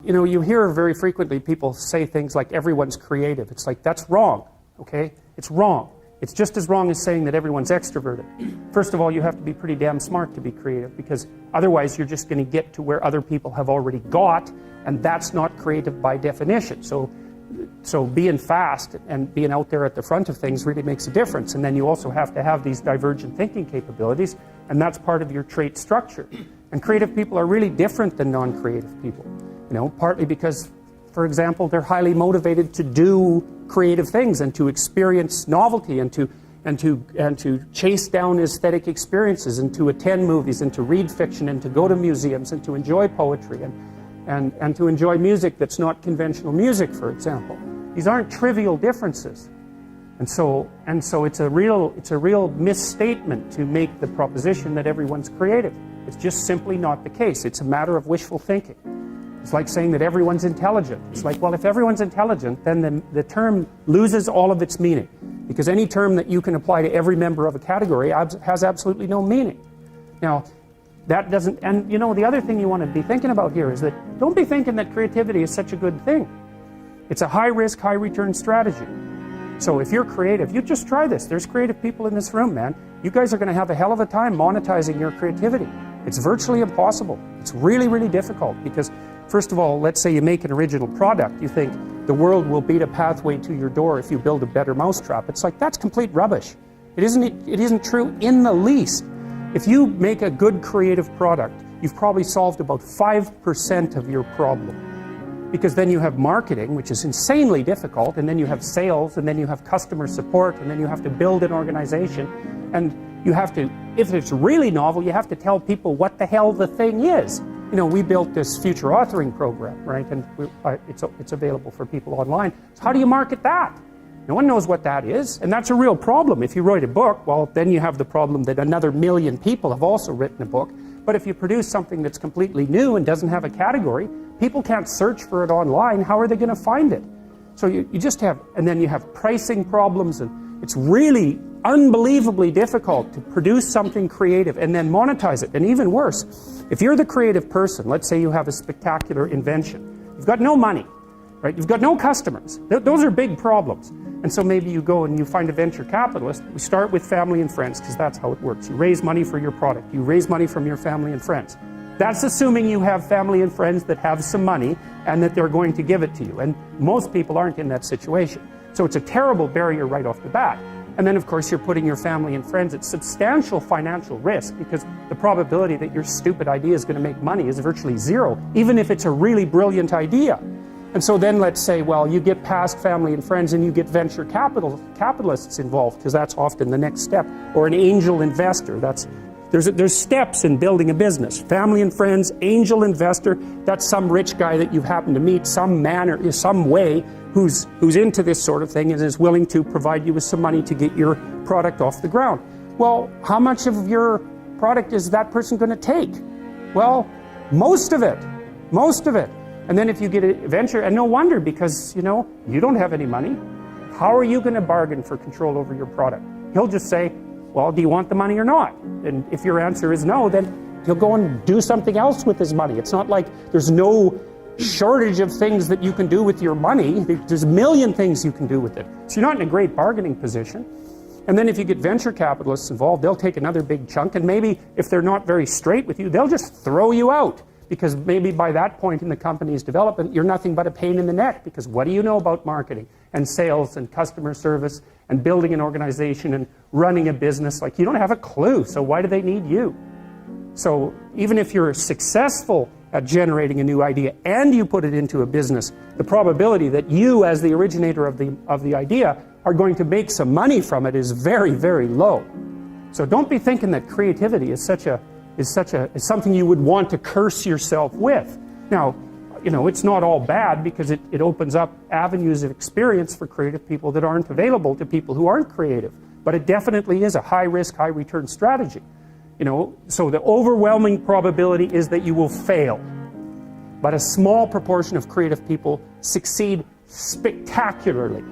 You know, you hear very frequently people say things like everyone's creative. It's like, that's wrong, okay? It's wrong. It's just as wrong as saying that everyone's extroverted. First of all, you have to be pretty damn smart to be creative, because otherwise you're just going to get to where other people have already got, and that's not creative by definition. So being fast and being out there at the front of things really makes a difference. And then you also have to have these divergent thinking capabilities, and that's part of your trait structure. And creative people are really different than non-creative people. You know, partly because, for example, they're highly motivated to do creative things and to experience novelty and to chase down aesthetic experiences and to attend movies and to read fiction and to go to museums and to enjoy poetry and to enjoy music that's not conventional music, for example. These aren't trivial differences. And so it's a real misstatement to make the proposition that everyone's creative. It's just simply not the case. It's a matter of wishful thinking. It's like saying that everyone's intelligent. It's like, well, if everyone's intelligent, then the term loses all of its meaning. Because any term that you can apply to every member of a category has absolutely no meaning. Now, that doesn't, and you know, the other thing you want to be thinking about here is that don't be thinking that creativity is such a good thing. It's a high-risk, high-return strategy. So if you're creative, you just try this. There's creative people in this room, man. You guys are going to have a hell of a time monetizing your creativity. It's virtually impossible. It's really, really difficult because, first of all, let's say you make an original product. You think the world will beat a pathway to your door if you build a better mousetrap. It's like, that's complete rubbish. It isn't true in the least. If you make a good creative product, you've probably solved about 5% of your problem. Because then you have marketing, which is insanely difficult, and then you have sales, and then you have customer support, and then you have to build an organization, and you have to, if it's really novel, you have to tell people what the hell the thing is. You know, we built this future authoring program, right, and it's available for people online. So how do you market that? No one knows what that is, and that's a real problem. If you write a book, well, then you have the problem that another million people have also written a book. But if you produce something that's completely new and doesn't have a category, people can't search for it online. How are they going to find it? So you just have, and then you have pricing problems, and it's really unbelievably difficult to produce something creative and then monetize it. And even worse, if you're the creative person, let's say you have a spectacular invention, you've got no money, right? You've got no customers. Those are big problems. And so maybe you go and you find a venture capitalist. We start with family and friends, because that's how it works. You raise money for your product. You raise money from your family and friends. That's assuming you have family and friends that have some money and that they're going to give it to you. And most people aren't in that situation. So it's a terrible barrier right off the bat. And then, of course, you're putting your family and friends at substantial financial risk, because the probability that your stupid idea is going to make money is virtually zero, even if it's a really brilliant idea. And so then let's say, well, you get past family and friends and you get venture capitalists involved, because that's often the next step, or an angel investor. There's steps in building a business. Family and friends, angel investor, that's some rich guy that you've happened to meet, some man or some way, who's into this sort of thing and is willing to provide you with some money to get your product off the ground. Well, how much of your product is that person going to take? Well, most of it. And then if you get a venture, and no wonder, because, you know, you don't have any money. How are you going to bargain for control over your product? He'll just say, well, do you want the money or not? And if your answer is no, then he'll go and do something else with his money. It's not like there's no shortage of things that you can do with your money. There's a million things you can do with it. So you're not in a great bargaining position. And then if you get venture capitalists involved, they'll take another big chunk, and maybe if they're not very straight with you, they'll just throw you out. Because maybe by that point in the company's development, you're nothing but a pain in the neck. Because what do you know about marketing and sales and customer service and building an organization and running a business? Like, you don't have a clue, so why do they need you? So even if you're successful at generating a new idea and you put it into a business, the probability that you, as the originator of the idea, are going to make some money from it is very, very low. So don't be thinking that creativity is something you would want to curse yourself with. Now, you know, it's not all bad, because it opens up avenues of experience for creative people that aren't available to people who aren't creative. But it definitely is a high-risk, high-return strategy. You know, so the overwhelming probability is that you will fail. But a small proportion of creative people succeed spectacularly.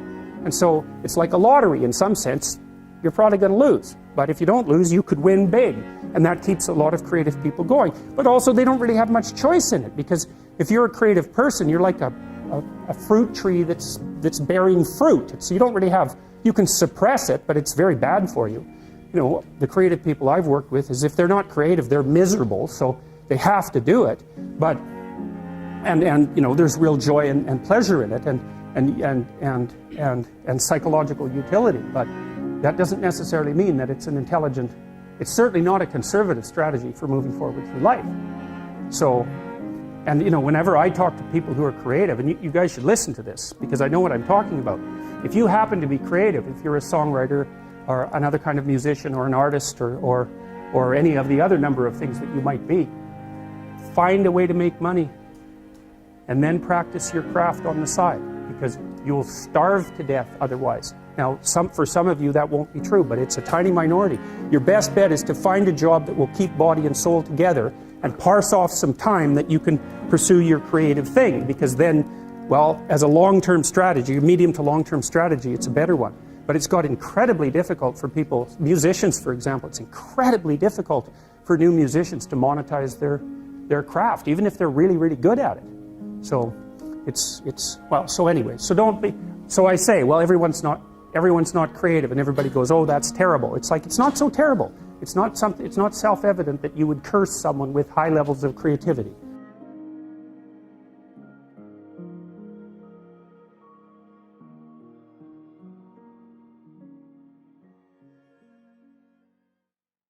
And so it's like a lottery in some sense. You're probably going to lose. But if you don't lose, you could win big. And that keeps a lot of creative people going. But also they don't really have much choice in it, because if you're a creative person, you're like a fruit tree that's bearing fruit. So you don't really have, you can suppress it, but it's very bad for you. You know, the creative people I've worked with is if they're not creative, they're miserable, so they have to do it. But, and you know, there's real joy and pleasure in it, and psychological utility. But that doesn't necessarily mean that it's an intelligent, it's certainly not a conservative strategy for moving forward through life. So, and you know, whenever I talk to people who are creative, and you guys should listen to this, because I know what I'm talking about. If you happen to be creative, if you're a songwriter or another kind of musician or an artist or any of the other number of things that you might be, find a way to make money and then practice your craft on the side, because you'll starve to death otherwise. Now, for some of you that won't be true, but it's a tiny minority. Your best bet is to find a job that will keep body and soul together and parse off some time that you can pursue your creative thing, because then, well, as a long-term strategy, a medium to long-term strategy, it's a better one. But it's got incredibly difficult for people, musicians for example, it's incredibly difficult for new musicians to monetize their craft, even if they're really, really good at it. So well, so anyway, so don't be, so I say, well, everyone's not creative, and everybody goes, oh, that's terrible. It's like, it's not so terrible. It's not self-evident that you would curse someone with high levels of creativity.